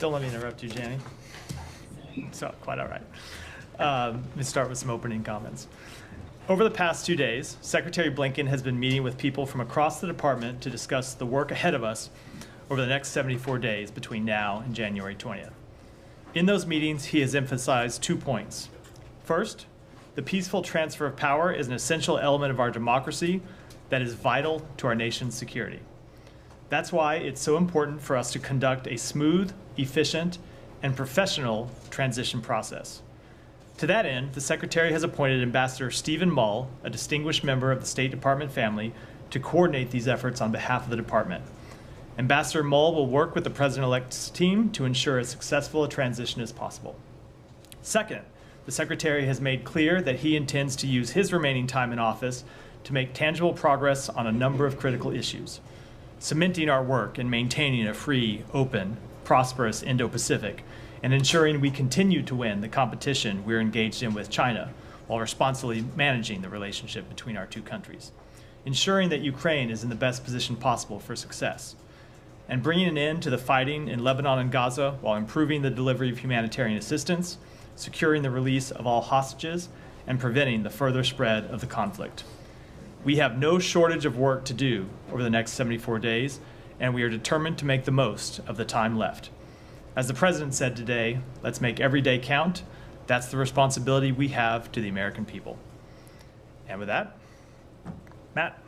Don't let me interrupt you, Janny. It's not quite all right. Let me start with some opening comments. Over the past 2 days, Secretary Blinken has been meeting with people from across the department to discuss the work ahead of us over the next 74 days between now and January 20th. In those meetings, he has emphasized 2 points. First, the peaceful transfer of power is an essential element of our democracy that is vital to our nation's security. That's why it's so important for us to conduct a smooth, efficient, and professional transition process. To that end, the Secretary has appointed Ambassador Steven Maul, a distinguished member of the State Department family, to coordinate these efforts on behalf of the department. Ambassador Maul will work with the President-elect's team to ensure as successful a transition as possible. Second, the Secretary has made clear that he intends to use his remaining time in office to make tangible progress on a number of critical issues, cementing our work in maintaining a free, open, prosperous Indo-Pacific, and ensuring we continue to win the competition we're engaged in with China while responsibly managing the relationship between our two countries, ensuring that Ukraine is in the best position possible for success, and bringing an end to the fighting in Lebanon and Gaza while improving the delivery of humanitarian assistance, securing the release of all hostages, and preventing the further spread of the conflict. We have no shortage of work to do over the next 74 days, and we are determined to make the most of the time left. As the President said today, let's make every day count. That's the responsibility we have to the American people. And with that, Matt,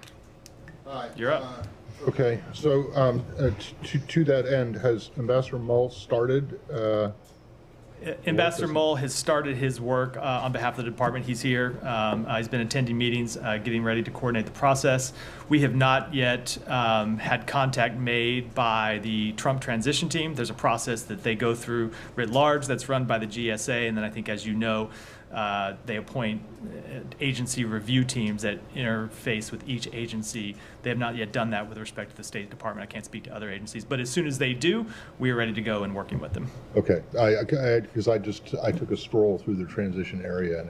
you're up. Okay, so to that end, has Ambassador Maul started? Ambassador Maul has started his work on behalf of the department. He's here. He's been attending meetings, getting ready to coordinate the process. We have not yet had contact made by the Trump transition team. There's a process that they go through writ large that's run by the GSA, and then I think, as you know, they appoint agency review teams that interface with each agency. They have not yet done that with respect to the State Department. I can't speak to other agencies, but as soon as they do, we are ready to go and working with them. Okay, because I took a stroll through the transition area and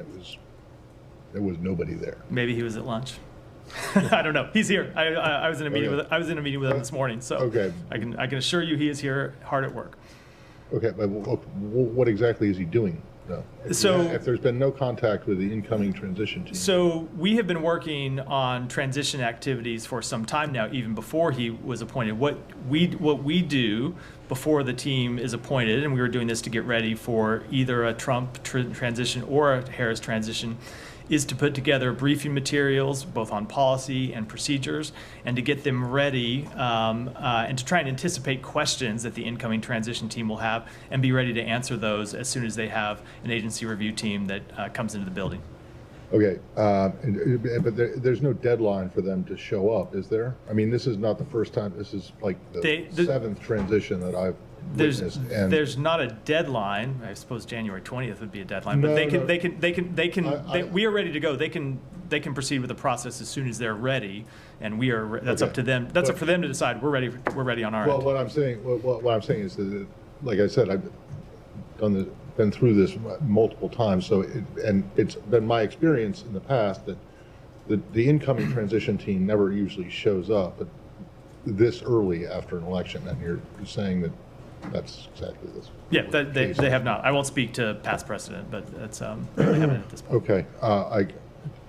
there was nobody there. Maybe he was at lunch. I don't know. He's here. I was in a meeting with him this morning, so okay. I can assure you he is here, hard at work. Okay, but what exactly is he doing? No. So if there's been no contact with the incoming transition team. So we have been working on transition activities for some time now, even before he was appointed. What we do before the team is appointed, and we were doing this to get ready for either a Trump transition or a Harris transition, is to put together briefing materials, both on policy and procedures, and to get them ready and to try and anticipate questions that the incoming transition team will have and be ready to answer those as soon as they have an agency review team that comes into the building. Okay, but there's no deadline for them to show up, is there? I mean, this is not the first time. This is like the seventh transition that I've witnessed. There's not a deadline. I suppose January 20th would be a deadline, but we are ready to go. They can proceed with the process as soon as they're ready, and we are. That's up to them. That's up for them to decide. We're ready. We're ready on our end. Well, what I'm saying is that, like I said, I've been through this multiple times. So, it's been my experience in the past that the incoming transition team never usually shows up at this early after an election, and you're saying that that's exactly this. Yeah, they have not. I won't speak to past precedent, but it's they haven't at this point. Okay,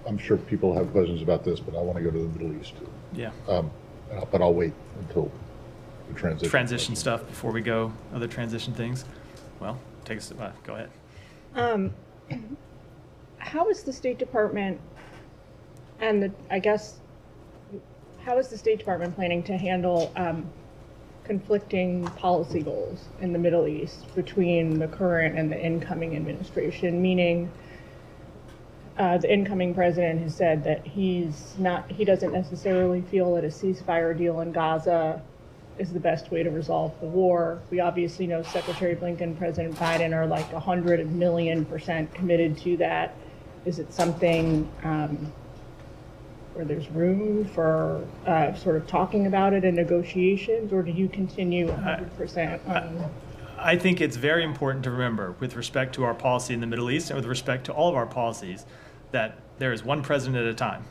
I'm sure people have questions about this, but I want to go to the Middle East. Yeah. But I'll wait until the transition stuff before we go other transition things. Well, take us. Go ahead. How is the State Department and how is the State Department planning to handle conflicting policy goals in the Middle East between the current and the incoming administration? Meaning, the incoming president has said that he doesn't necessarily feel that a ceasefire deal in Gaza is the best way to resolve the war. We obviously know Secretary Blinken, President Biden are like 100,000,000% committed to that. Is it something where there's room for sort of talking about it in negotiations, or do you continue 100% on? I think it's very important to remember, with respect to our policy in the Middle East and with respect to all of our policies, that there is one president at a time.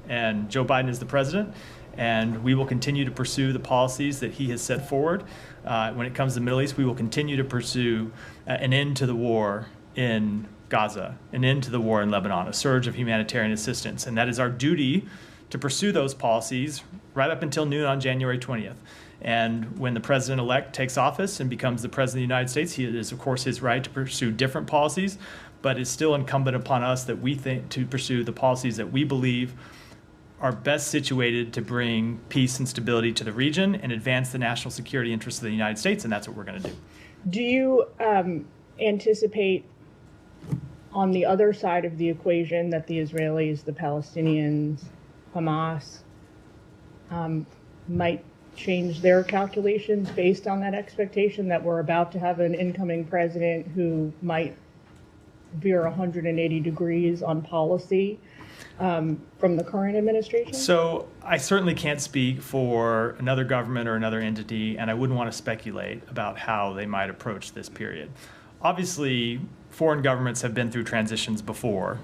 And Joe Biden is the president, And we will continue to pursue the policies that he has set forward. When it comes to the Middle East, we will continue to pursue an end to the war in Gaza, an end to the war in Lebanon, a surge of humanitarian assistance. And that is our duty to pursue those policies right up until noon on January 20th. And when the president-elect takes office and becomes the president of the United States, it is, of course, his right to pursue different policies, but it's still incumbent upon us that we think to pursue the policies that we believe are best situated to bring peace and stability to the region and advance the national security interests of the United States, and that's what we're going to do. Do you anticipate on the other side of the equation that the Israelis, the Palestinians, Hamas might change their calculations based on that expectation that we're about to have an incoming president who might veer 180 degrees on policy from the current administration? So I certainly can't speak for another government or another entity, and I wouldn't want to speculate about how they might approach this period. Obviously, foreign governments have been through transitions before.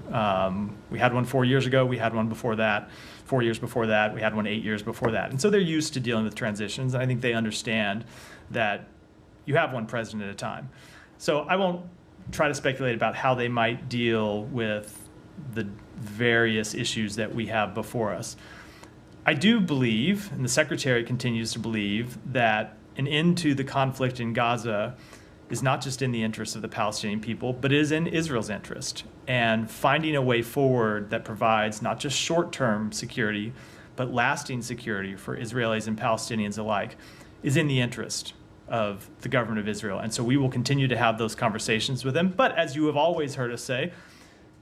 We had one 4 years ago. We had one before that, 4 years before that. We had one 8 years before that. And so they're used to dealing with transitions. And I think they understand that you have one president at a time. So I won't try to speculate about how they might deal with the various issues that we have before us. I do believe, and the Secretary continues to believe, that an end to the conflict in Gaza is not just in the interest of the Palestinian people, but is in Israel's interest. And finding a way forward that provides not just short-term security, but lasting security for Israelis and Palestinians alike is in the interest of the government of Israel. And so we will continue to have those conversations with them. But as you have always heard us say,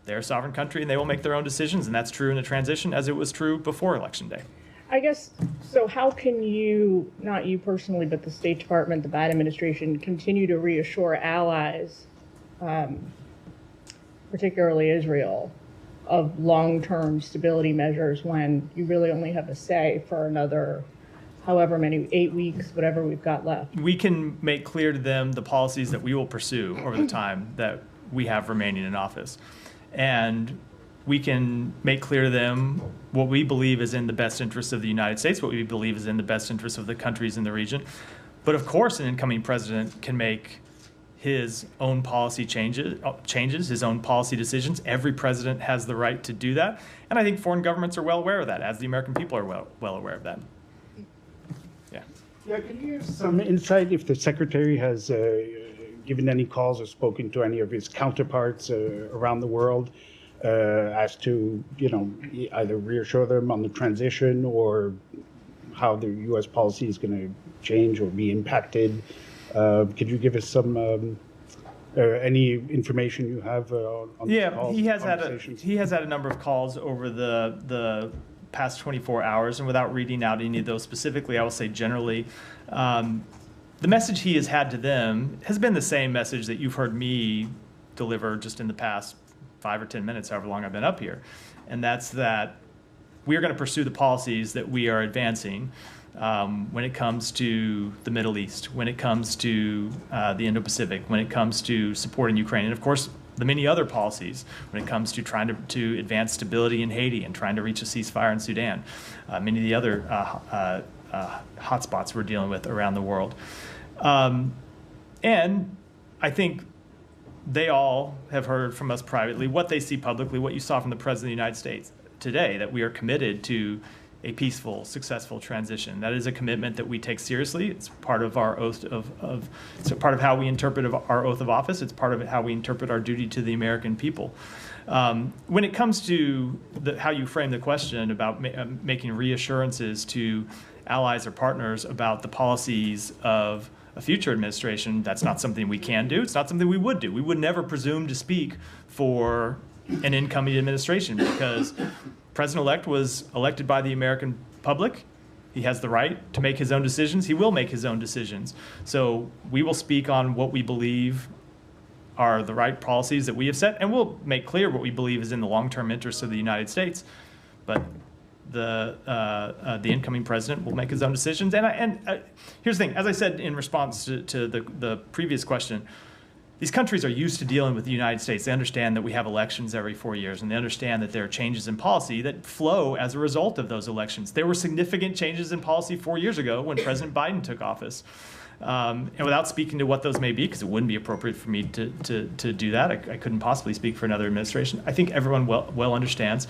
they're a sovereign country and they will make their own decisions. And that's true in a transition as it was true before Election Day. I guess, so how can you, not you personally, but the State Department, the Biden administration, continue to reassure allies, particularly Israel, of long-term stability measures when you really only have a say for another however many, 8 weeks, whatever we've got left? We can make clear to them the policies that we will pursue over the time that we have remaining in office. And we can make clear to them what we believe is in the best interest of the United States, what we believe is in the best interest of the countries in the region. But of course, an incoming president can make his own policy changes, his own policy decisions. Every president has the right to do that. And I think foreign governments are well aware of that, as the American people are well aware of that. Yeah, can you give some insight if the Secretary has given any calls or spoken to any of his counterparts around the world as to, either reassure them on the transition or how the U.S. policy is going to change or be impacted? Could you give us some any information you have on calls, he has had a number of calls over the past 24 hours, and without reading out any of those specifically, I will say generally, the message he has had to them has been the same message that you've heard me deliver just in the past 5 or 10 minutes, however long I've been up here. And that's that we are going to pursue the policies that we are advancing when it comes to the Middle East, when it comes to the Indo-Pacific, when it comes to supporting Ukraine, and of course, the many other policies when it comes to trying to advance stability in Haiti and trying to reach a ceasefire in Sudan, many of the other hotspots we're dealing with around the world. And I think they all have heard from us privately what they see publicly, what you saw from the President of the United States today, that we are committed to a peaceful, successful transition. That is a commitment that we take seriously. It's part of our oath it's a part of how we interpret our oath of office. It's part of how we interpret our duty to the American people. When it comes to how you frame the question about making reassurances to allies or partners about the policies of a future administration, that's not something we can do. It's not something we would do. We would never presume to speak for an incoming administration because President-elect was elected by the American public. He has the right to make his own decisions. He will make his own decisions. So we will speak on what we believe are the right policies that we have set, and we'll make clear what we believe is in the long-term interests of the United States. But the incoming president will make his own decisions. And here's the thing. As I said in response to the previous question, the these countries are used to dealing with the United States. They understand that we have elections every 4 years, and they understand that there are changes in policy that flow as a result of those elections. There were significant changes in policy 4 years ago when President Biden took office. And without speaking to what those may be, because it wouldn't be appropriate for me to do that, I couldn't possibly speak for another administration. I think everyone well understands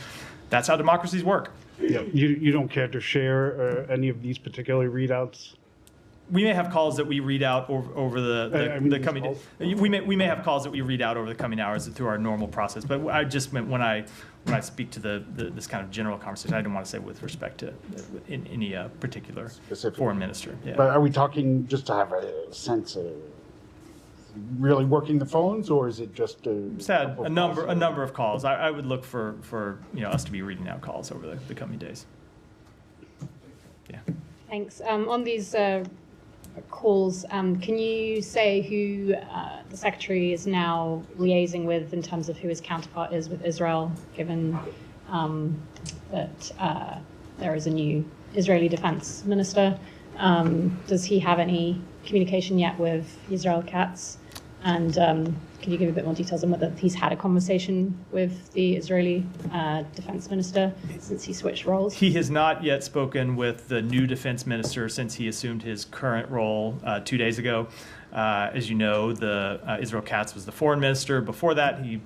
that's how democracies work. Yeah. You don't care to share any of these particular readouts? We may have calls that we read out over the coming days. We may have calls that we read out over the coming hours through our normal process. But I just meant when I speak to this kind of general conversation, I didn't want to say with respect to any particular Specific. foreign minister. Yeah. But are we talking just to have a sense of really working the phones, or is it just Just had a number of calls. I would look for us to be reading out calls over the coming days. Yeah. Thanks. On these calls, can you say who the Secretary is now liaising with in terms of who his counterpart is with Israel, given that there is a new Israeli defense minister? Does he have any communication yet with Israel Katz? And can you give a bit more details on whether he's had a conversation with the Israeli defense minister since he switched roles? He has not yet spoken with the new defense minister since he assumed his current role 2 days ago. As you know, Israel Katz was the foreign minister. Before that, he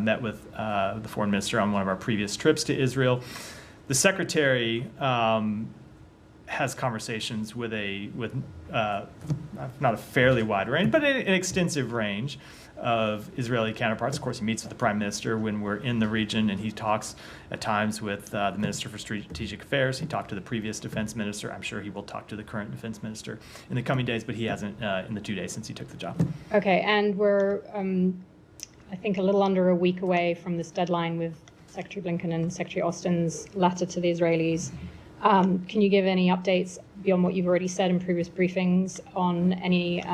met with the foreign minister on one of our previous trips to Israel. The secretary has conversations with not a fairly wide range, but an extensive range of Israeli counterparts. Of course, he meets with the prime minister when we're in the region, and he talks at times with the minister for strategic affairs. He talked to the previous defense minister. I'm sure he will talk to the current defense minister in the coming days, but he hasn't in the 2 days since he took the job. Okay, and we're, I think, a little under a week away from this deadline with Secretary Blinken and Secretary Austin's letter to the Israelis. Can you give any updates beyond what you've already said in previous briefings on any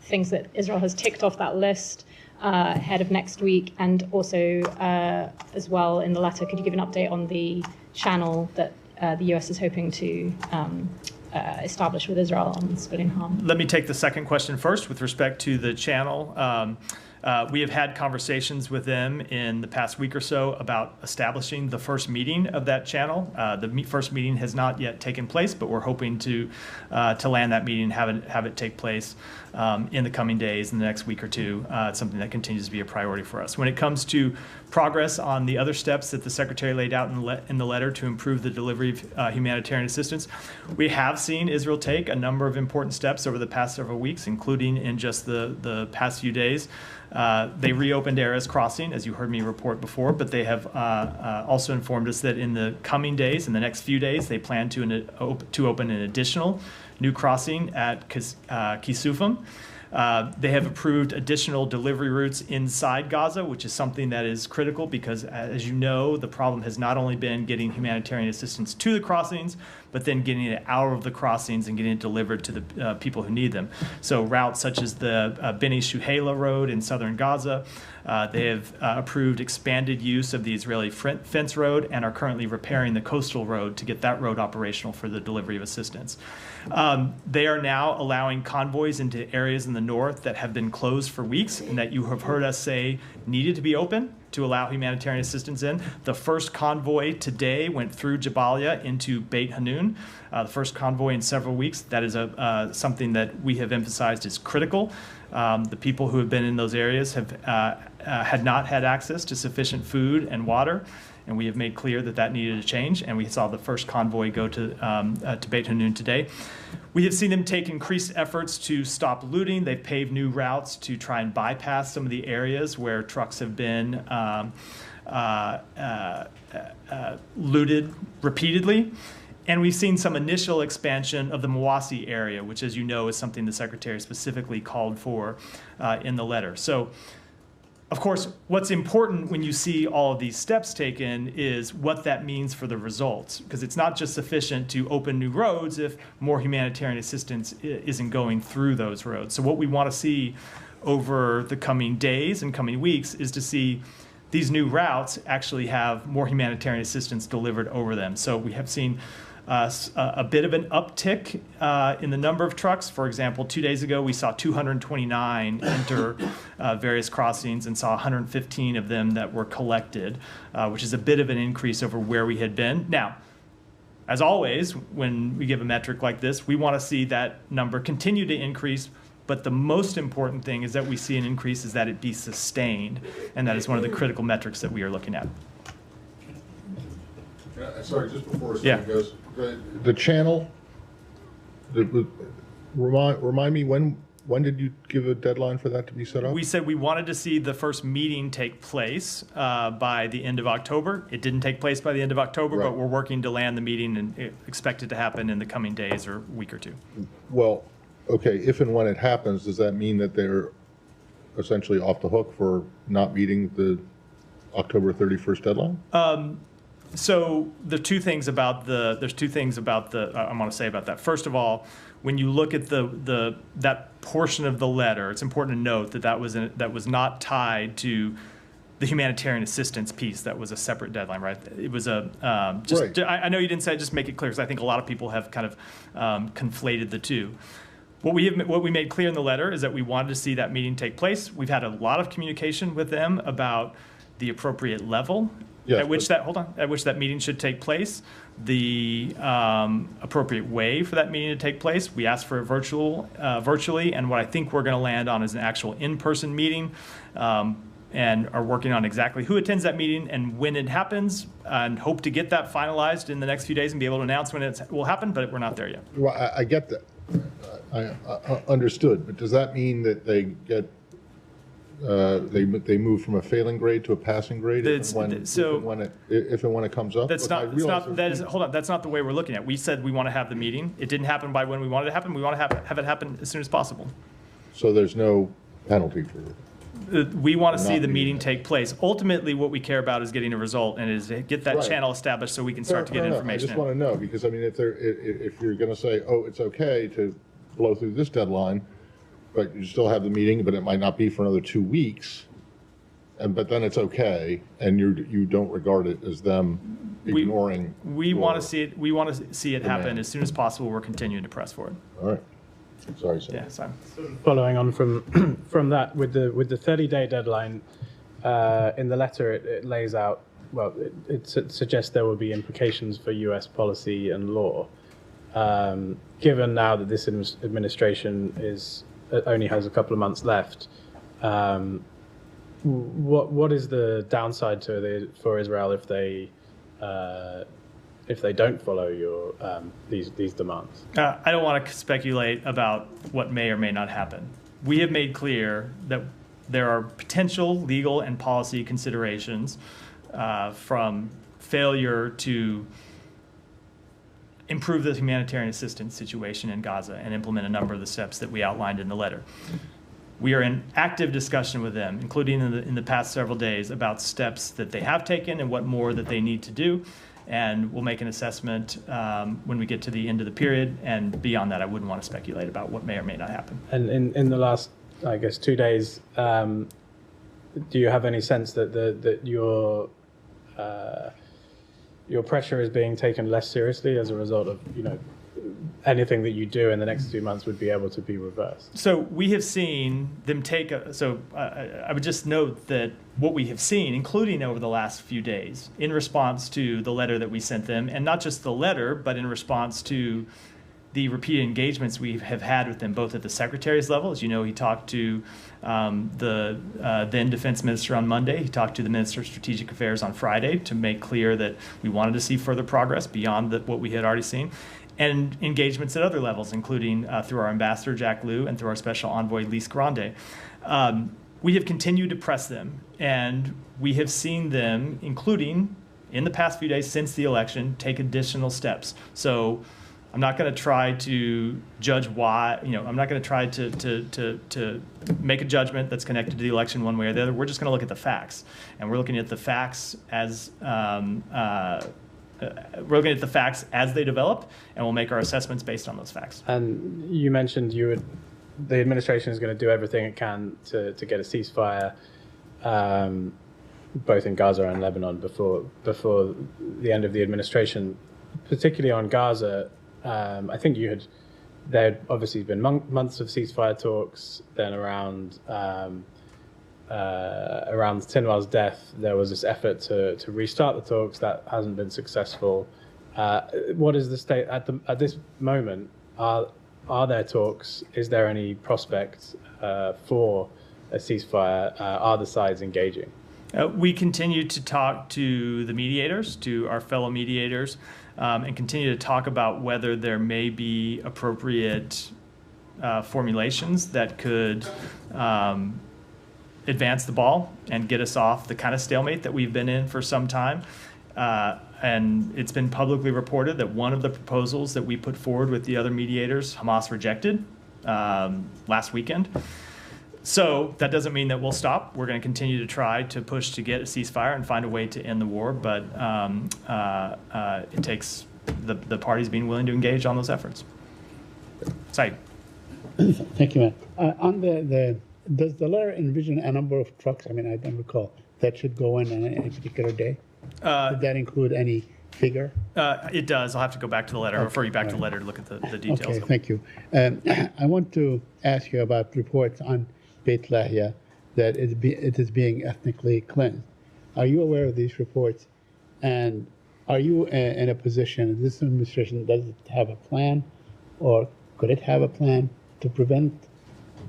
things that Israel has ticked off that list ahead of next week? And also, as well, in the letter, could you give an update on the channel that the U.S. is hoping to establish with Israel on civilian harm? Let me take the second question first with respect to the channel. We have had conversations with them in the past week or so about establishing the first meeting of that channel. The first meeting has not yet taken place, but we're hoping to land that meeting and have it take place in the coming days, in the next week or two. It's something that continues to be a priority for us. When it comes to progress on the other steps that the Secretary laid out in the letter to improve the delivery of humanitarian assistance, we have seen Israel take a number of important steps over the past several weeks, including in just the past few days. They reopened Erez crossing, as you heard me report before, but they have also informed us that in the coming days, in the next few days, they plan to open an additional new crossing at Kisufim. They have approved additional delivery routes inside Gaza, which is something that is critical because, as you know, the problem has not only been getting humanitarian assistance to the crossings, but then getting it out of the crossings and getting it delivered to the people who need them. So routes such as the Beni Shuhela road in southern Gaza, they have approved expanded use of the Israeli fence road and are currently repairing the coastal road to get that road operational for the delivery of assistance. They are now allowing convoys into areas in the north that have been closed for weeks and that you have heard us say needed to be open to allow humanitarian assistance in. The first convoy today went through Jabalia into Beit Hanun, the first convoy in several weeks. That is something that we have emphasized is critical. The people who have been in those areas have had not had access to sufficient food and water, and we have made clear that that needed to change, and we saw the first convoy go to Beit Hanun today. We have seen them take increased efforts to stop looting. They've paved new routes to try and bypass some of the areas where trucks have been looted repeatedly. And we've seen some initial expansion of the Mawasi area, which, as you know, is something the Secretary specifically called for in the letter. So, of course, what's important when you see all of these steps taken is what that means for the results, because it's not just sufficient to open new roads if more humanitarian assistance isn't going through those roads. So what we want to see over the coming days and coming weeks is to see these new routes actually have more humanitarian assistance delivered over them. So we have seen a bit of an uptick in the number of trucks. For example, 2 days ago, we saw 229 enter various crossings and saw 115 of them that were collected, which is a bit of an increase over where we had been. Now, as always, when we give a metric like this, we want to see that number continue to increase. But the most important thing is that we see an increase is that it be sustained. And that is one of the critical metrics that we are looking at. Sorry, just before Yeah. Steve goes, the channel, remind me, when did you give a deadline for that to be set up? We said we wanted to see the first meeting take place by the end of October. It didn't take place by the end of October, Right. but we're working to land the meeting and expect it to happen in the coming days or week or two. Well, okay, if and when it happens, does that mean that they're essentially off the hook for not meeting the October 31st deadline? So there's two things about I want to say about that. First of all, when you look at that portion of the letter, it's important to note that that was not tied to the humanitarian assistance piece. That was a separate deadline, right? It was Right. I know you didn't say it, just make it clear, because I think a lot of people have kind of conflated the two. What we made clear in the letter is that we wanted to see that meeting take place. We've had a lot of communication with them about the appropriate level Yes, at which that meeting should take place, the appropriate way for that meeting to take place. We asked for it virtually, and what I think we're going to land on is an actual in-person meeting, and are working on exactly who attends that meeting and when it happens, and hope to get that finalized in the next few days and be able to announce when it will happen, but we're not there yet. Well, I get that. I understood, but does that mean that they get they move from a failing grade to a passing grade if and when it comes up? That's not. Hold on. That's not the way we're looking at it. We said we want to have the meeting. It didn't happen by when we wanted it to happen. We want to have it happen as soon as possible. So there's no penalty for it. We want to see Not the meeting meeting it. take place. Ultimately, what we care about is getting a result and is get that Right. channel established so we can start to get Fair enough. information I just in. want to know, because I mean, if you're going to say, oh, it's okay to blow through this deadline, but you still have the meeting, but it might not be for another 2 weeks, but then it's okay, and you don't regard it as them ignoring. We want to see it. We want to see it happen demand. as soon as possible. We're continuing to press for it. All right. Sorry, Sam. Yeah, Simon. Following on from that, with the 30-day deadline, in the letter it lays out, well, it suggests there will be implications for U.S. policy and law. Given now that this administration only has a couple of months left, what is the downside for Israel if they don't follow your these demands? I don't want to speculate about what may or may not happen. We have made clear that there are potential legal and policy considerations from failure to improve the humanitarian assistance situation in Gaza and implement a number of the steps that we outlined in the letter. We are in active discussion with them, including in the past several days, about steps that they have taken and what more that they need to do. And we'll make an assessment when we get to the end of the period. And beyond that, I wouldn't want to speculate about what may or may not happen. And in the last, I guess, 2 days, do you have any sense that your pressure is being taken less seriously as a result of, anything that you do in the next 2 months would be able to be reversed? So we have seen them take I would just note that what we have seen, including over the last few days, in response to the letter that we sent them, and not just the letter, but in response to the repeated engagements we have had with them, both at the secretary's level. As you know, he talked to the then defense minister on Monday. He talked to the minister of strategic affairs on Friday to make clear that we wanted to see further progress beyond what we had already seen. And engagements at other levels, including through our ambassador, Jack Lew, and through our special envoy, Lise Grande. We have continued to press them, and we have seen them, including in the past few days since the election, take additional steps. So I'm not going to try to judge why, I'm not going to try to make a judgment that's connected to the election one way or the other. We're just going to look at the facts. And we're looking at the facts as they develop, and we'll make our assessments based on those facts. And you mentioned the administration is going to do everything it can to get a ceasefire, both in Gaza and Lebanon before the end of the administration. particularly on Gaza, I think there had obviously been months of ceasefire talks. Then around Sinwar's death, there was this effort to restart the talks. That hasn't been successful. What is the state at this moment? Are there talks? Is there any prospect for a ceasefire? Are the sides engaging? We continue to talk to the mediators, to our fellow mediators, and continue to talk about whether there may be appropriate formulations that could advance the ball and get us off the kind of stalemate that we've been in for some time. And it's been publicly reported that one of the proposals that we put forward with the other mediators, Hamas rejected last weekend. So that doesn't mean that we'll stop. We're going to continue to try to push to get a ceasefire and find a way to end the war. But it takes the parties being willing to engage on those efforts. Saeed. Thank you, man. Does the letter envision a number of trucks? I mean, I don't recall that should go in on any particular day. Did that include any figure? It does. I'll have to go back to the letter, refer you back to the letter to look at the details. Okay, thank you. I want to ask you about reports on Beit Lahia that it is being ethnically cleansed. Are you aware of these reports? And are you in a position, this administration, does it have a plan, or could it have a plan to prevent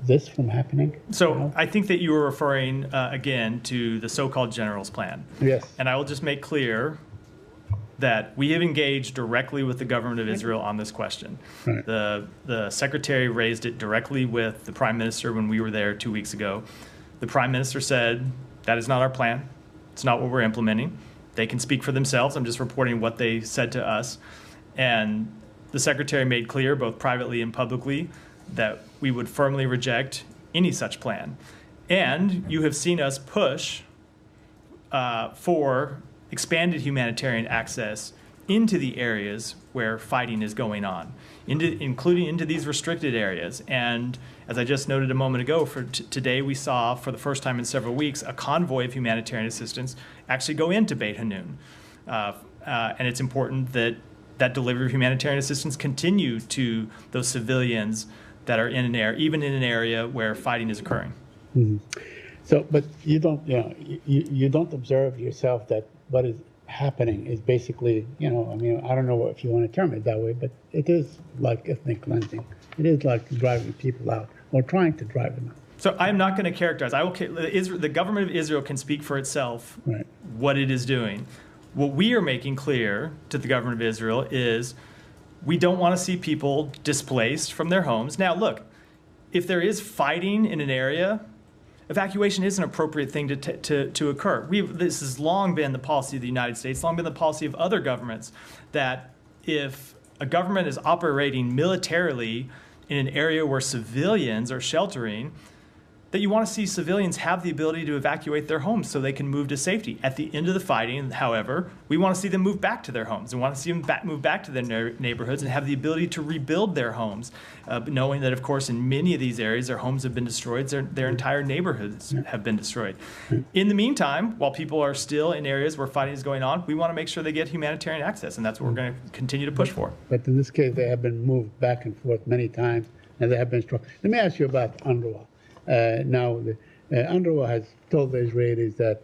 this from happening? So I think that you were referring, again, to the so-called general's plan. Yes. And I will just make clear that we have engaged directly with the government of Israel on this question. Right. The secretary raised it directly with the prime minister when we were there 2 weeks ago. The prime minister said, that is not our plan. It's not what we're implementing. They can speak for themselves. I'm just reporting what they said to us. And the secretary made clear, both privately and publicly, that we would firmly reject any such plan. And you have seen us push for expanded humanitarian access into the areas where fighting is going on, including into these restricted areas. And as I just noted a moment ago, today we saw, for the first time in several weeks, a convoy of humanitarian assistance actually go into Beit Hanun. And it's important that that delivery of humanitarian assistance continue to those civilians that are even in an area where fighting is occurring. Mm-hmm. So, but you don't, you don't observe yourself that what is happening is basically, I mean, I don't know if you want to term it that way, but it is like ethnic cleansing. It is like driving people out or trying to drive them out. So I'm not going to characterize. The government of Israel can speak for itself what it is doing. What we are making clear to the government of Israel is we don't want to see people displaced from their homes. Now, look, if there is fighting in an area, evacuation is an appropriate thing to occur. This has long been the policy of the United States, long been the policy of other governments, that if a government is operating militarily in an area where civilians are sheltering, that you want to see civilians have the ability to evacuate their homes so they can move to safety. At the end of the fighting, however, we want to see them move back to their homes. We want to see them move back to their neighborhoods and have the ability to rebuild their homes, knowing that, of course, in many of these areas, their homes have been destroyed, their entire neighborhoods have been destroyed. In the meantime, while people are still in areas where fighting is going on, we want to make sure they get humanitarian access, and that's what we're going to continue to push for. But in this case, they have been moved back and forth many times, and they have been struck. Let me ask you about UNRWA. Now, UNRWA has told the Israelis that,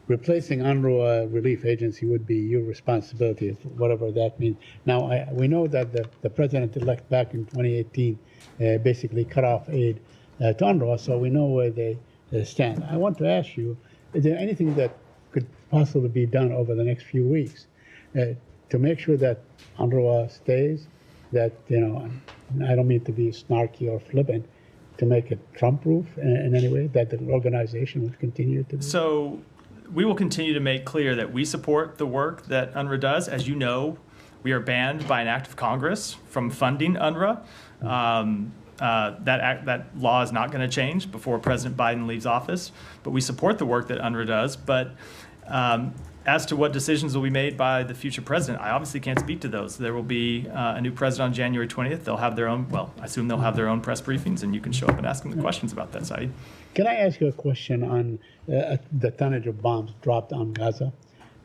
replacing UNRWA relief agency would be your responsibility, whatever that means. Now, we know that the president-elect back in 2018 basically cut off aid to UNRWA, so we know where they stand. I want to ask you, is there anything that could possibly be done over the next few weeks to make sure that UNRWA stays, that, I don't mean to be snarky or flippant, to make it Trump-proof in any way, that the organization would continue to be? So we will continue to make clear that we support the work that UNRWA does. As you know, we are banned by an act of Congress from funding UNRWA. That law is not going to change before President Biden leaves office, but we support the work that UNRWA does. But as to what decisions will be made by the future president, I obviously can't speak to those. There will be a new president on January 20th. They'll have their own, I assume they'll have their own press briefings, and you can show up and ask them the questions about that, Saeed. Can I ask you a question on the tonnage of bombs dropped on Gaza?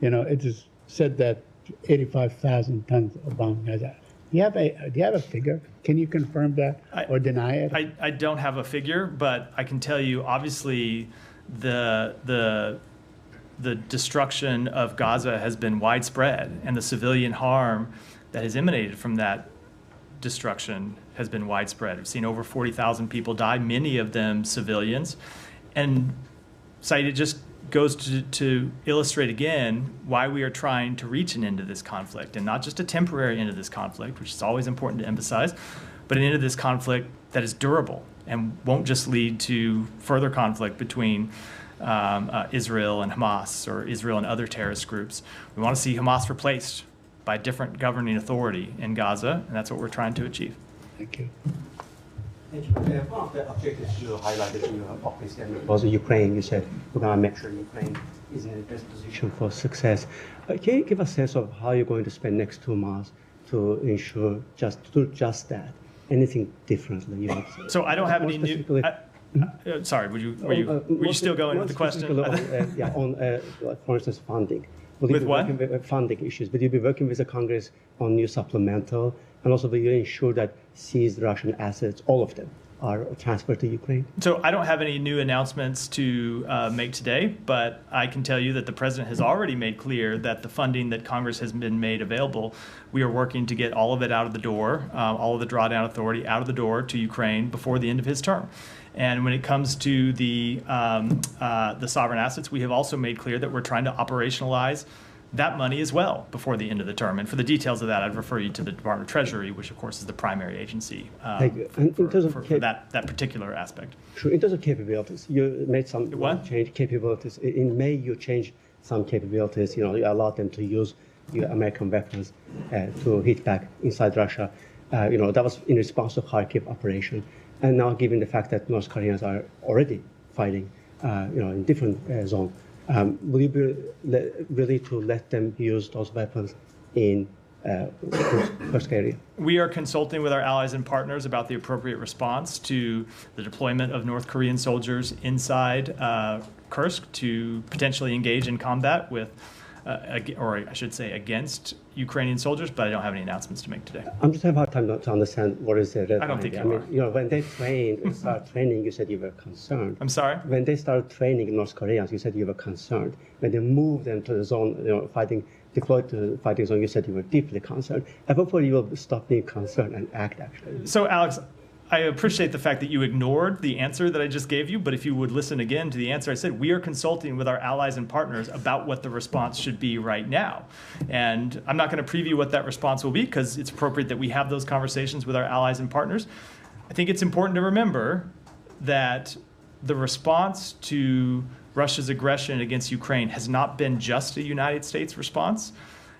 It is said that, 85,000 tons of bomb Gaza. Do you have a figure? Can you confirm that or deny it? I don't have a figure, but I can tell you, obviously, the destruction of Gaza has been widespread, and the civilian harm that has emanated from that destruction has been widespread. We've seen over 40,000 people die, many of them civilians. And Said, it just goes to illustrate again why we are trying to reach an end to this conflict, and not just a temporary end to this conflict, which is always important to emphasize, but an end to this conflict that is durable and won't just lead to further conflict between Israel and Hamas, or Israel and other terrorist groups. We want to see Hamas replaced by a different governing authority in Gaza, and that's what we're trying to achieve. Thank you. Thank you. One of the objectives you highlighted in your opening statement was Ukraine. You said we're going to make sure Ukraine is in the best position for success. Can you give a sense of how you're going to spend next 2 months to ensure just that? Anything differently? You know? So I don't have any new. Sorry, were you still going with the question? For instance, funding. With what? Funding issues. Will you be working with the Congress on new supplemental? And also, will you ensure that seized Russian assets, all of them, are transferred to Ukraine? So I don't have any new announcements to make today, but I can tell you that the president has already made clear that the funding that Congress has been made available, we are working to get all of it out of the door, all of the drawdown authority out of the door to Ukraine before the end of his term. And when it comes to the sovereign assets, we have also made clear that we're trying to operationalize that money as well before the end of the term. And for the details of that, I'd refer you to the Department of Treasury, which of course is the primary agency for that particular aspect. Sure. In terms of capabilities, you made some change capabilities. In May, you changed some capabilities. You allowed them to use your American weapons to hit back inside Russia. That was in response to Kharkiv operation. And now, given the fact that North Koreans are already fighting, in different zones, will you be willing to let them use those weapons in Kursk area? We are consulting with our allies and partners about the appropriate response to the deployment of North Korean soldiers inside Kursk to potentially engage in combat with, or I should say, against Ukrainian soldiers, but I don't have any announcements to make today. I'm just having a hard time to understand what is the red I don't line. think you are. When they started training, you said you were concerned. I'm sorry? When they started training North Koreans, you said you were concerned. When they moved them to the zone, deployed to the fighting zone, you said you were deeply concerned. At what point you will stop being concerned and act, actually? So, Alex, I appreciate the fact that you ignored the answer that I just gave you, but if you would listen again to the answer I said, we are consulting with our allies and partners about what the response should be right now. And I'm not going to preview what that response will be because it's appropriate that we have those conversations with our allies and partners. I think it's important to remember that the response to Russia's aggression against Ukraine has not been just a United States response.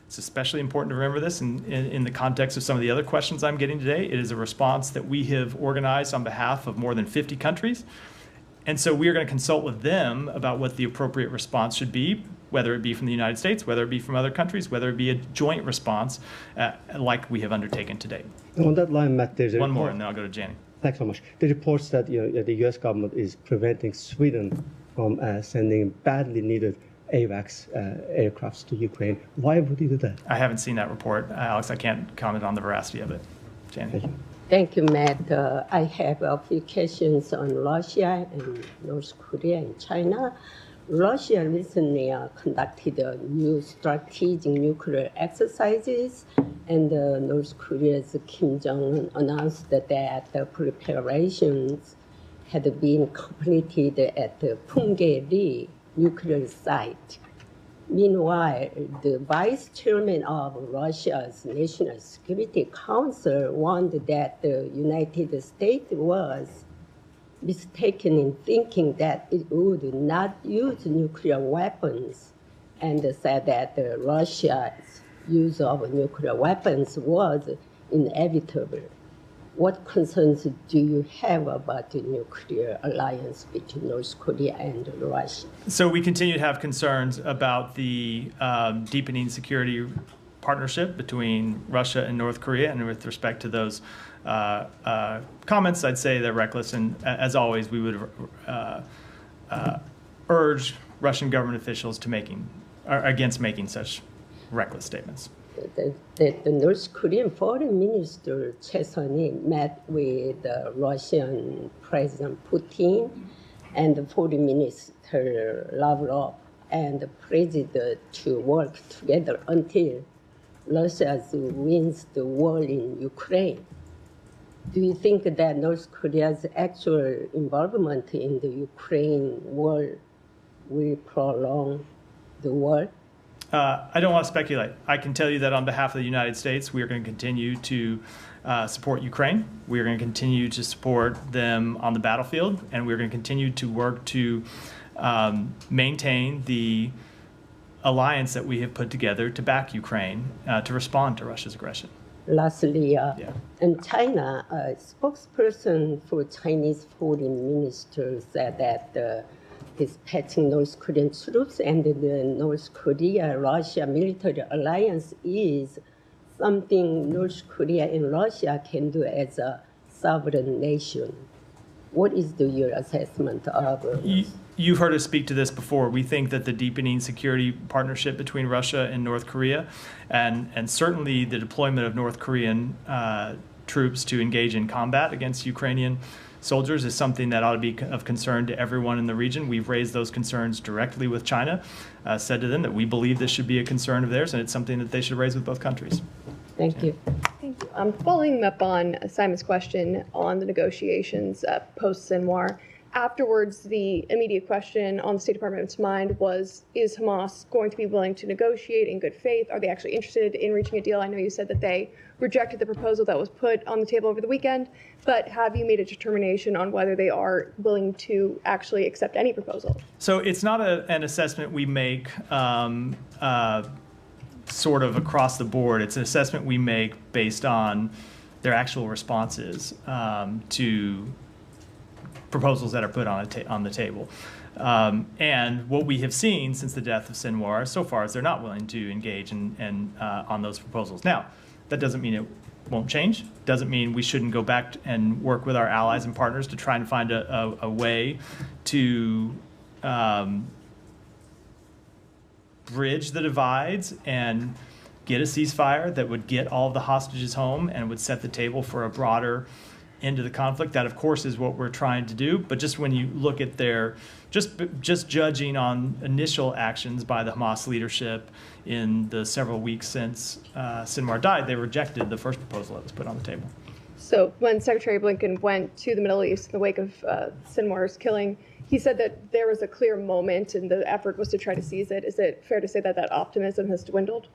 It's especially important to remember this in the context of some of the other questions I'm getting today. It is a response that we have organized on behalf of more than 50 countries. And so we are going to consult with them about what the appropriate response should be, whether it be from the United States, whether it be from other countries, whether it be a joint response like we have undertaken to date. On that line, Matt, there's one more, and then I'll go to Jenny. Thanks so much. The reports that the U.S. government is preventing Sweden from sending badly needed AWACS aircrafts to Ukraine. Why would you do that? I haven't seen that report, Alex. I can't comment on the veracity of it. Jenny. Thank you, Matt. I have a few questions on Russia and North Korea and China. Russia recently conducted new strategic nuclear exercises, and North Korea's Kim Jong-un announced that the preparations had been completed at the Punggye-ri nuclear site. Meanwhile, the vice chairman of Russia's National Security Council warned that the United States was mistaken in thinking that it would not use nuclear weapons, and said that Russia's use of nuclear weapons was inevitable. What concerns do you have about the nuclear alliance between North Korea and Russia? So we continue to have concerns about the deepening security partnership between Russia and North Korea. And with respect to those comments, I'd say they're reckless. And as always, we would urge Russian government officials to against making such reckless statements. that the North Korean Foreign Minister Choi Sun-il met with Russian President Putin and the Foreign Minister Lavrov and the President to work together until Russia wins the war in Ukraine. Do you think that North Korea's actual involvement in the Ukraine war will prolong the war? I don't want to speculate. I can tell you that on behalf of the United States, we are going to continue to support Ukraine. We are going to continue to support them on the battlefield, and we're going to continue to work to maintain the alliance that we have put together to back Ukraine to respond to Russia's aggression. Lastly, in China, a spokesperson for Chinese foreign minister said that dispatching North Korean troops and the North Korea-Russia military alliance is something North Korea and Russia can do as a sovereign nation. What is your assessment of You've heard us speak to this before. We think that the deepening security partnership between Russia and North Korea, and certainly the deployment of North Korean troops to engage in combat against Ukrainian soldiers is something that ought to be of concern to everyone in the region. We've raised those concerns directly with China, said to them that we believe this should be a concern of theirs, and it's something that they should raise with both countries. Thank you. Thank you. Following up on Simon's question on the negotiations post-Sinwar, afterwards, the immediate question on the State Department's mind was, is Hamas going to be willing to negotiate in good faith? Are they actually interested in reaching a deal? I know you said that they rejected the proposal that was put on the table over the weekend, but have you made a determination on whether they are willing to actually accept any proposal? So it's not an assessment we make sort of across the board. It's an assessment we make based on their actual responses to proposals that are put on the table. And what we have seen since the death of Sinwar so far is they're not willing to engage on those proposals. Now, that doesn't mean it won't change. Doesn't mean we shouldn't go back and work with our allies and partners to try and find a way to bridge the divides and get a ceasefire that would get all of the hostages home and would set the table for a broader end to the conflict. That, of course, is what we're trying to do. But just when you look at their, just judging on initial actions by the Hamas leadership in the several weeks since Sinwar died, they rejected the first proposal that was put on the table. So when Secretary Blinken went to the Middle East in the wake of Sinwar's killing, he said that there was a clear moment and the effort was to try to seize it. Is it fair to say that that optimism has dwindled?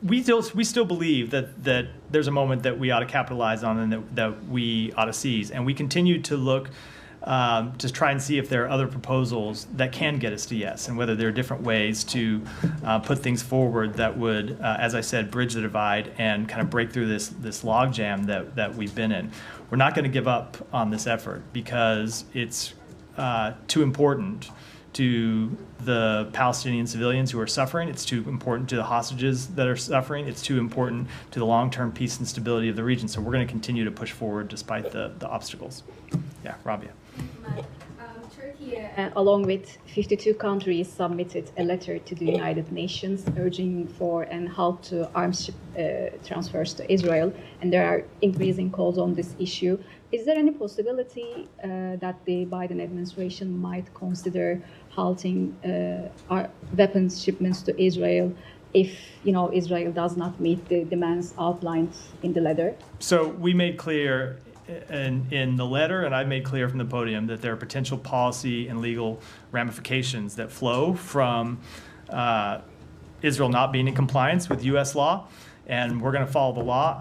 We still believe that there's a moment that we ought to capitalize on and that we ought to seize. And we continue to look to try and see if there are other proposals that can get us to yes, and whether there are different ways to put things forward that would, as I said, bridge the divide and kind of break through this logjam that we've been in. We're not going to give up on this effort because it's too important to the Palestinian civilians who are suffering. It's too important to the hostages that are suffering. It's too important to the long-term peace and stability of the region. So we're going to continue to push forward despite the obstacles. Yeah, Rabia. Turkey, along with 52 countries, submitted a letter to the United Nations urging for and halt to arms transfers to Israel, and there are increasing calls on this issue. Is there any possibility that the Biden administration might consider halting our weapons shipments to Israel if Israel does not meet the demands outlined in the letter? So we made clear in the letter, and I've made clear from the podium, that there are potential policy and legal ramifications that flow from Israel not being in compliance with U.S. law, and we're going to follow the law.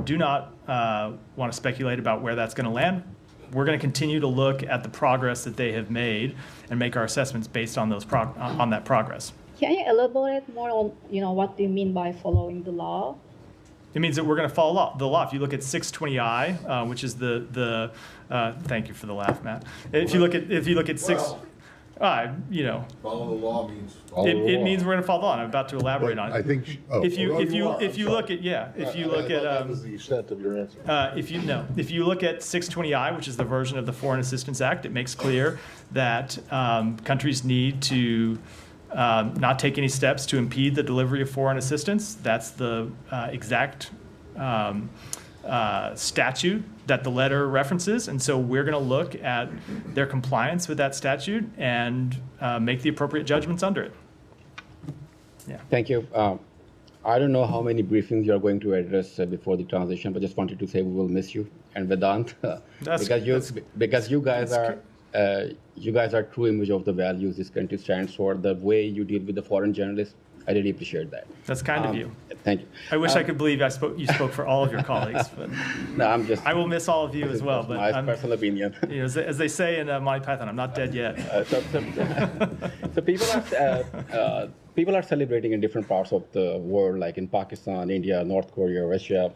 Do not want to speculate about where that's going to land. We're going to continue to look at the progress that they have made and make our assessments based on on that progress. Can you elaborate more on what do you mean by following the law? It means that we're going to follow the law. If you look at 620I, which is the thank you for the laugh, Matt. If you look at Follow the law means follow the law. It means we're going to follow the law. And I'm about to elaborate on it. I think if you look at that was the extent of your answer. if you look at 620I, which is the version of the Foreign Assistance Act, it makes clear that countries need to not take any steps to impede the delivery of foreign assistance. That's the exact statute that the letter references, and so we're going to look at their compliance with that statute and make the appropriate judgments under it. Yeah. Thank you. I don't know how many briefings you're going to address before the transition, but just wanted to say we will miss you and Vedant because you guys are true image of the values this country stands for. The way you deal with the foreign journalists, I really appreciate that. That's kind of you. Thank you. I wish I could believe you spoke for all of your colleagues, but no, I will miss all of you as well. But my personal opinion. You know, as they say in Monty Python, I'm not dead yet. So people are celebrating in different parts of the world, like in Pakistan, India, North Korea, Russia.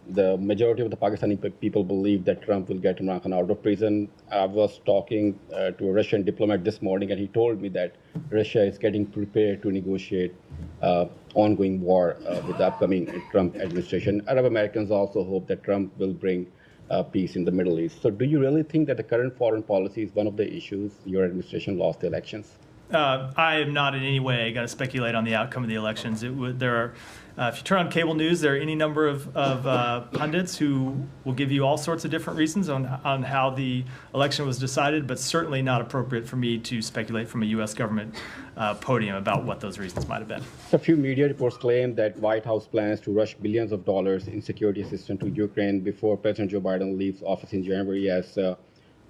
The majority of the Pakistani people believe that Trump will get Imran Khan out of prison. I was talking to a Russian diplomat this morning, and he told me that Russia is getting prepared to negotiate ongoing war with the upcoming Trump administration. Arab Americans also hope that Trump will bring peace in the Middle East. So do you really think that the current foreign policy is one of the issues your administration lost the elections? I am not in any way going to speculate on the outcome of the elections. If you turn on cable news, there are any number of pundits who will give you all sorts of different reasons on how the election was decided, but certainly not appropriate for me to speculate from a U.S. government podium about what those reasons might have been. A few media reports claim that White House plans to rush billions of dollars in security assistance to Ukraine before President Joe Biden leaves office in January, as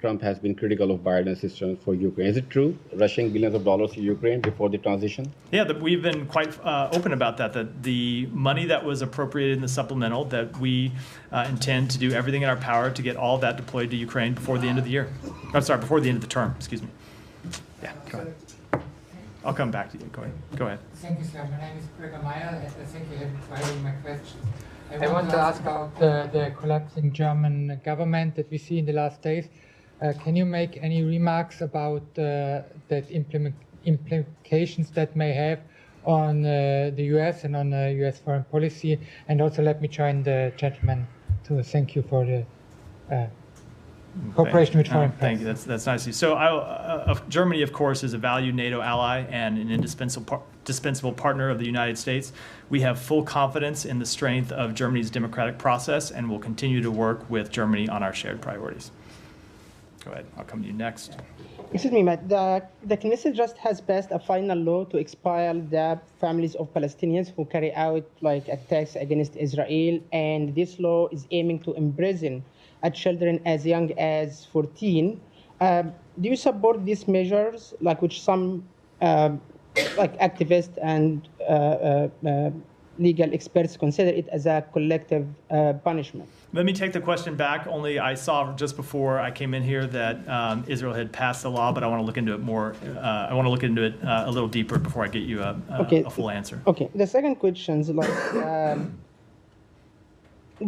Trump has been critical of Biden's assistance for Ukraine. Is it true, rushing billions of dollars to Ukraine before the transition? Yeah, we've been quite open about that the money that was appropriated in the supplemental, that we intend to do everything in our power to get all of that deployed to Ukraine before the end of the year. I'm sorry, before the end of the term, excuse me. Yeah, go ahead. I'll come back to you. Go ahead. Thank you, sir. My name is Gregor Meyer, and I think you have inspired my questions. I want to ask about the collapsing German government that we see in the last days. Can you make any remarks about that implications that may have on the U.S. and on U.S. foreign policy? And also let me join the gentleman to thank you for the cooperation with foreign Thank you. That's nice of you. So Germany, of course, is a valued NATO ally and an indispensable partner of the United States. We have full confidence in the strength of Germany's democratic process and will continue to work with Germany on our shared priorities. Go ahead. I'll come to you next. Excuse me, Matt. The Knesset just has passed a final law to expel the families of Palestinians who carry out attacks against Israel, and this law is aiming to imprison children as young as 14. Do you support these measures, which some activists and legal experts consider it as a collective punishment? Let me take the question back. Only I saw just before I came in here that Israel had passed the law, but I want to look into it more. I want to look into it a little deeper before I get you a full answer. Okay. The second question is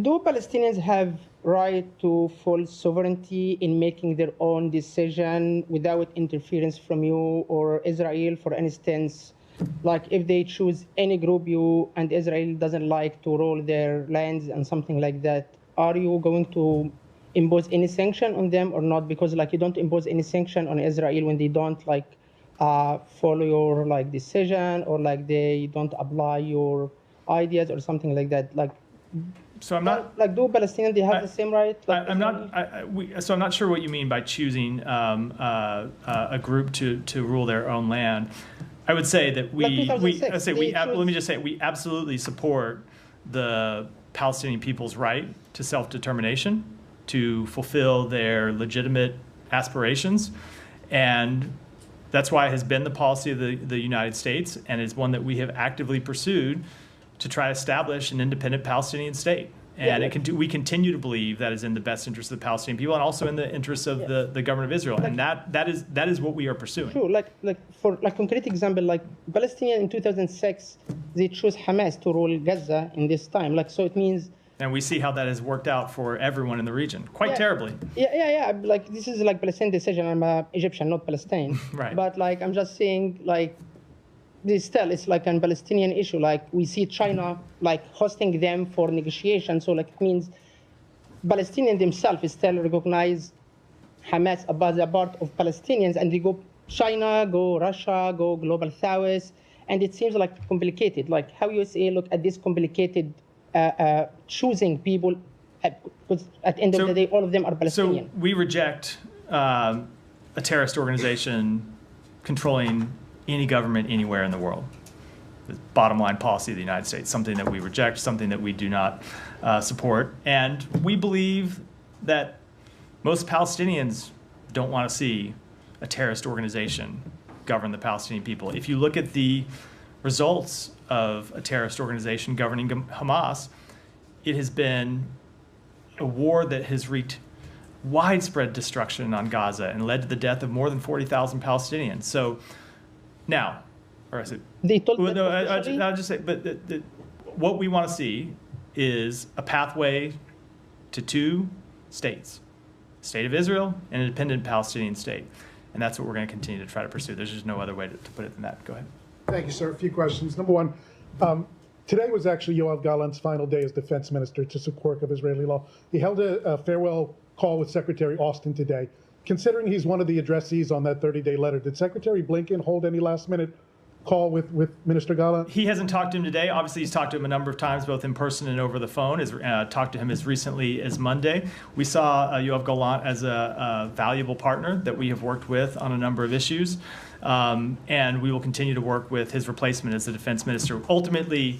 do Palestinians have right to full sovereignty in making their own decision without interference from you or Israel? For instance, if they choose any group and Israel doesn't like to rule their lands and something like that, are you going to impose any sanction on them or not? Because you don't impose any sanction on Israel when they don't follow your decision, or they don't apply your ideas or something like that. So I'm not do Palestinians they have the same right? I'm not sure what you mean by choosing a group to rule their own land. I would say that let me just say we absolutely support the Palestinian people's right to self-determination, to fulfill their legitimate aspirations, and that's why it has been the policy of the United States, and it's one that we have actively pursued to try to establish an independent Palestinian state. And we continue to believe that is in the best interest of the Palestinian people and also in the interests of the government of Israel. And that is what we are pursuing. True. For concrete example, Palestinians in 2006, they chose Hamas to rule Gaza in this time. So it means. And we see how that has worked out for everyone in the region, quite terribly. Yeah. This is Palestinian decision. I'm Egyptian, not Palestine. Right. But I'm just saying it's a Palestinian issue. We see China hosting them for negotiation. So it means Palestinians themselves still recognize Hamas as a part of Palestinians, and they go China, go Russia, go global south, and it seems like complicated. Like how USA look at this complicated choosing people, because at the end of the day, all of them are Palestinian. So we reject a terrorist organization controlling any government anywhere in the world. The bottom line policy of the United States, something that we reject, something that we do not support. And we believe that most Palestinians don't want to see a terrorist organization govern the Palestinian people. If you look at the results of a terrorist organization governing Hamas, it has been a war that has wreaked widespread destruction on Gaza and led to the death of more than 40,000 Palestinians. So now, or is it? They told Well, no, I'll just say, but what we want to see is a pathway to two states, state of Israel and an independent Palestinian state. And that's what we're going to continue to try to pursue. There's just no other way to put it than that. Go ahead. Thank you, sir. A few questions. Number one, today was actually Yoav Gallant's final day as defense minister to support of Israeli law. He held a farewell call with Secretary Austin today. Considering he's one of the addressees on that 30-day letter, did Secretary Blinken hold any last-minute call with Minister Gallant? He hasn't talked to him today. Obviously, he's talked to him a number of times, both in person and over the phone. Talked to him as recently as Monday. We saw Yoav Gallant as a valuable partner that we have worked with on a number of issues. And we will continue to work with his replacement as the defense minister. Ultimately,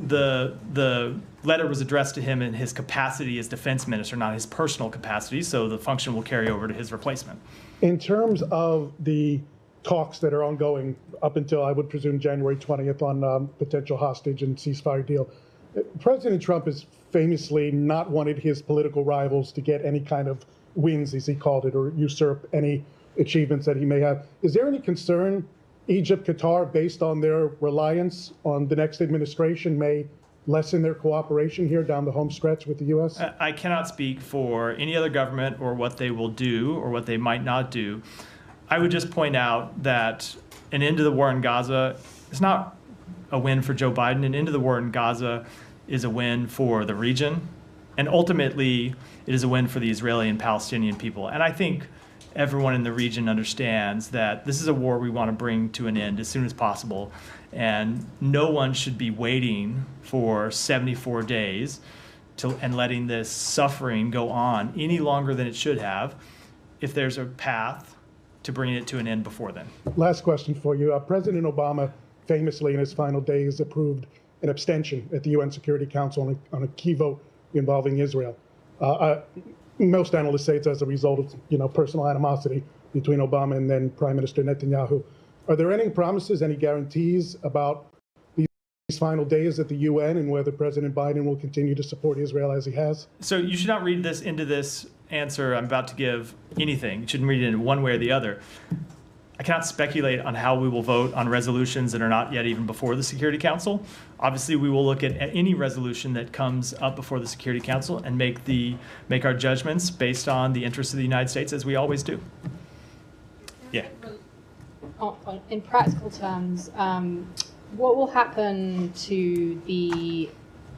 the letter was addressed to him in his capacity as defense minister, not his personal capacity, so the function will carry over to his replacement. In terms of the talks that are ongoing up until, I would presume, January 20th on potential hostage and ceasefire deal, President Trump has famously not wanted his political rivals to get any kind of wins, as he called it, or usurp any achievements that he may have. Is there any concern Egypt, Qatar, based on their reliance on the next administration, may lessen their cooperation here down the home stretch with the U.S.? I cannot speak for any other government or what they will do or what they might not do. I would just point out that an end to the war in Gaza is not a win for Joe Biden. An end to the war in Gaza is a win for the region. And ultimately, it is a win for the Israeli and Palestinian people. And I think everyone in the region understands that this is a war we want to bring to an end as soon as possible. And no one should be waiting for 74 days and letting this suffering go on any longer than it should have if there's a path to bringing it to an end before then. Last question for you. President Obama famously in his final days approved an abstention at the UN Security Council on a key vote involving Israel. Most analysts say it's as a result of personal animosity between Obama and then Prime Minister Netanyahu. Are there any promises, any guarantees about these final days at the UN and whether President Biden will continue to support Israel as he has? So you should not read this into this answer I'm about to give anything. You shouldn't read it in one way or the other. I cannot speculate on how we will vote on resolutions that are not yet even before the Security Council. Obviously, we will look at any resolution that comes up before the Security Council and make our judgments based on the interests of the United States, as we always do. Yeah. In practical terms, what will happen to the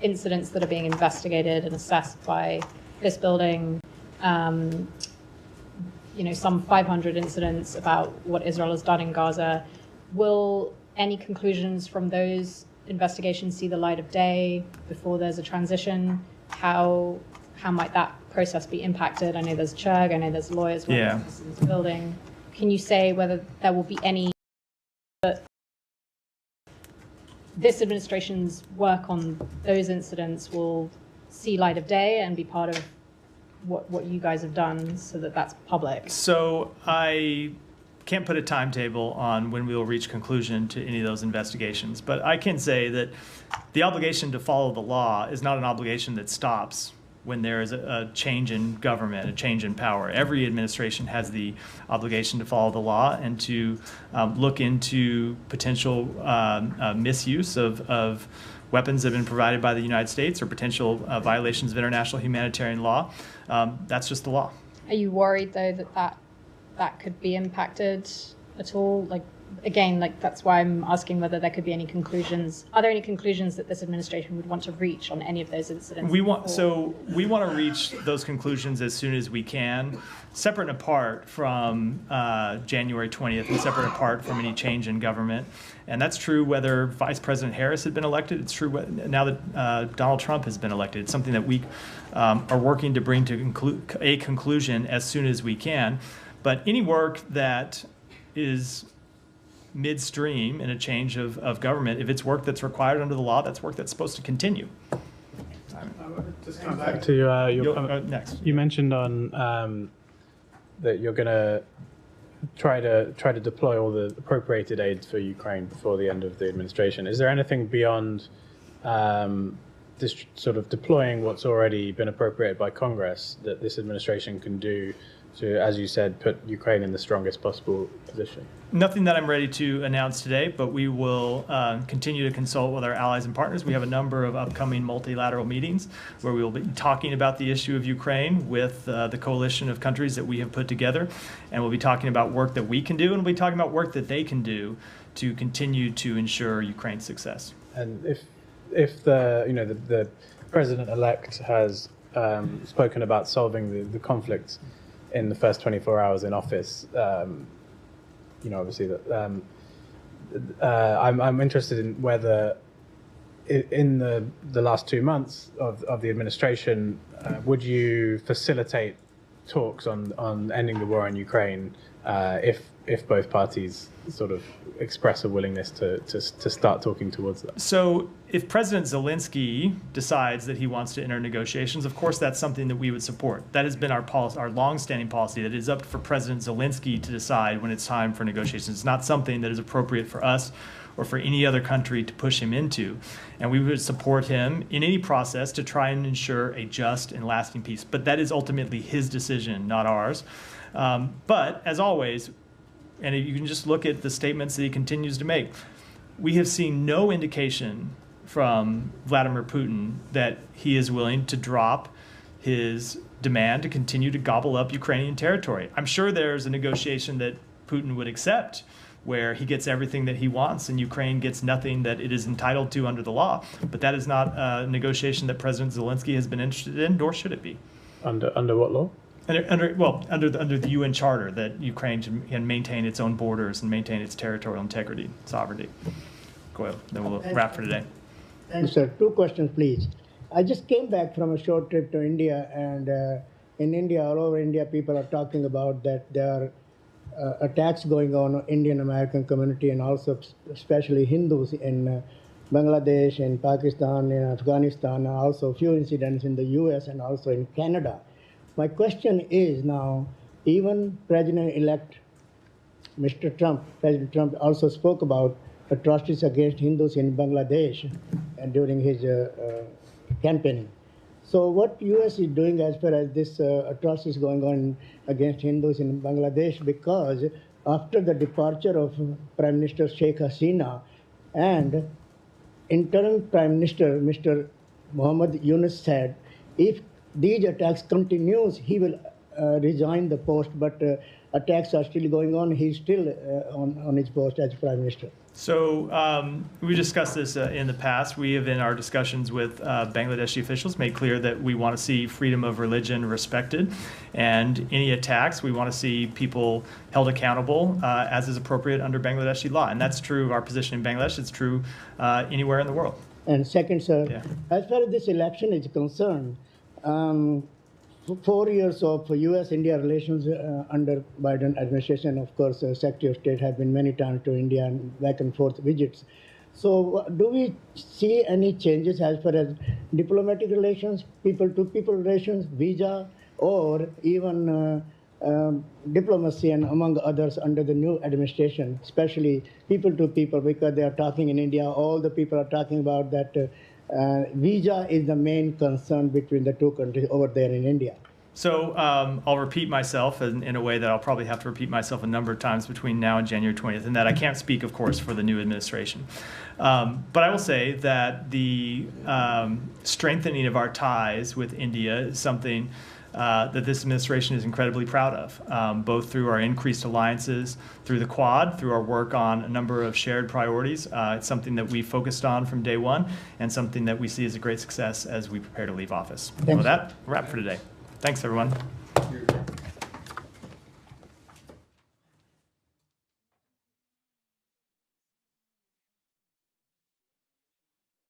incidents that are being investigated and assessed by this building? Some 500 incidents about what Israel has done in Gaza. Will any conclusions from those investigations see the light of day before there's a transition? How might that process be impacted? I know there's Churg, I know there's lawyers working in this building. Can you say whether there will be any that this administration's work on those incidents will see light of day and be part of what you guys have done so that that's public? So I can't put a timetable on when we will reach conclusion to any of those investigations, but I can say that the obligation to follow the law is not an obligation that stops when there is a change in government, a change in power. Every administration has the obligation to follow the law and to look into potential misuse of weapons that have been provided by the United States or potential violations of international humanitarian law. That's just the law. Are you worried, though, that could be impacted at all? Like, again, like that's why I'm asking whether there could be any conclusions. Are there any conclusions that this administration would want to reach on any of those incidents? We want to reach those conclusions as soon as we can, separate and apart from January 20th, and separate and apart from any change in government. And that's true whether Vice President Harris had been elected. It's true now that Donald Trump has been elected. It's something that we are working to bring to a conclusion as soon as we can. But any work that is midstream in a change of government, if it's work that's required under the law, that's work that's supposed to continue. Just come back to your comment. Next. You mentioned on that you're going to try to deploy all the appropriated aid for Ukraine before the end of the administration. Is there anything beyond this sort of deploying what's already been appropriated by Congress that this administration can do to, as you said, put Ukraine in the strongest possible position? Nothing that I'm ready to announce today, but we will continue to consult with our allies and partners. We have a number of upcoming multilateral meetings where we will be talking about the issue of Ukraine with the coalition of countries that we have put together, and we'll be talking about work that we can do, and we'll be talking about work that they can do to continue to ensure Ukraine's success. And if the president-elect has spoken about solving the conflict in the first 24 hours in office, obviously that I'm interested in whether in the last 2 months of the administration, would you facilitate talks on ending the war in Ukraine if both parties sort of express a willingness to start talking towards that? So if President Zelensky decides that he wants to enter negotiations, of course that's something that we would support. That has been our policy, our long-standing policy, that it is up for President Zelensky to decide when it's time for negotiations. It's not something that is appropriate for us or for any other country to push him into. And we would support him in any process to try and ensure a just and lasting peace. But that is ultimately his decision, not ours. But as always, and you can just look at the statements that he continues to make, we have seen no indication from Vladimir Putin that he is willing to drop his demand to continue to gobble up Ukrainian territory. I'm sure there's a negotiation that Putin would accept where he gets everything that he wants and Ukraine gets nothing that it is entitled to under the law. But that is not a negotiation that President Zelensky has been interested in, nor should it be. Under what law? Under the UN Charter, that Ukraine can maintain its own borders and maintain its territorial integrity, sovereignty. Go ahead. Then we'll wrap for today. Thanks, sir. 2 questions, please. I just came back from a short trip to India, and in India, all over India, people are talking about that there are attacks going on Indian American community and also especially Hindus in Bangladesh, in Pakistan, in Afghanistan, and also a few incidents in the U.S. and also in Canada. My question is now, even President-elect President Trump also spoke about atrocities against Hindus in Bangladesh and during his campaigning. So what U.S. is doing as far as this atrocities going on against Hindus in Bangladesh, because after the departure of Prime Minister Sheikh Hasina and interim Prime Minister Mr. Muhammad Yunus said, if these attacks continues, he will resign the post, but attacks are still going on. He's still on his post as Prime Minister. So we discussed this in the past. We have, in our discussions with Bangladeshi officials, made clear that we want to see freedom of religion respected, and any attacks, we want to see people held accountable as is appropriate under Bangladeshi law. And that's true of our position in Bangladesh. It's true anywhere in the world. And second, sir, as far as this election is concerned, 4 years of U.S.-India relations under Biden administration, of course, Secretary of State has been many times to India and back and forth visits. So do we see any changes as far as diplomatic relations, people-to-people relations, visa, or even diplomacy and among others under the new administration, especially people-to-people, because they are talking in India, all the people are talking about that visa is the main concern between the two countries over there in India. So I'll repeat myself in a way that I'll probably have to repeat myself a number of times between now and January 20th, and that I can't speak, of course, for the new administration. But I will say that the strengthening of our ties with India is something that this administration is incredibly proud of, both through our increased alliances, through the Quad, through our work on a number of shared priorities. It's something that we focused on from day one and something that we see as a great success as we prepare to leave office. With that, we're wrap for today. Thanks, everyone.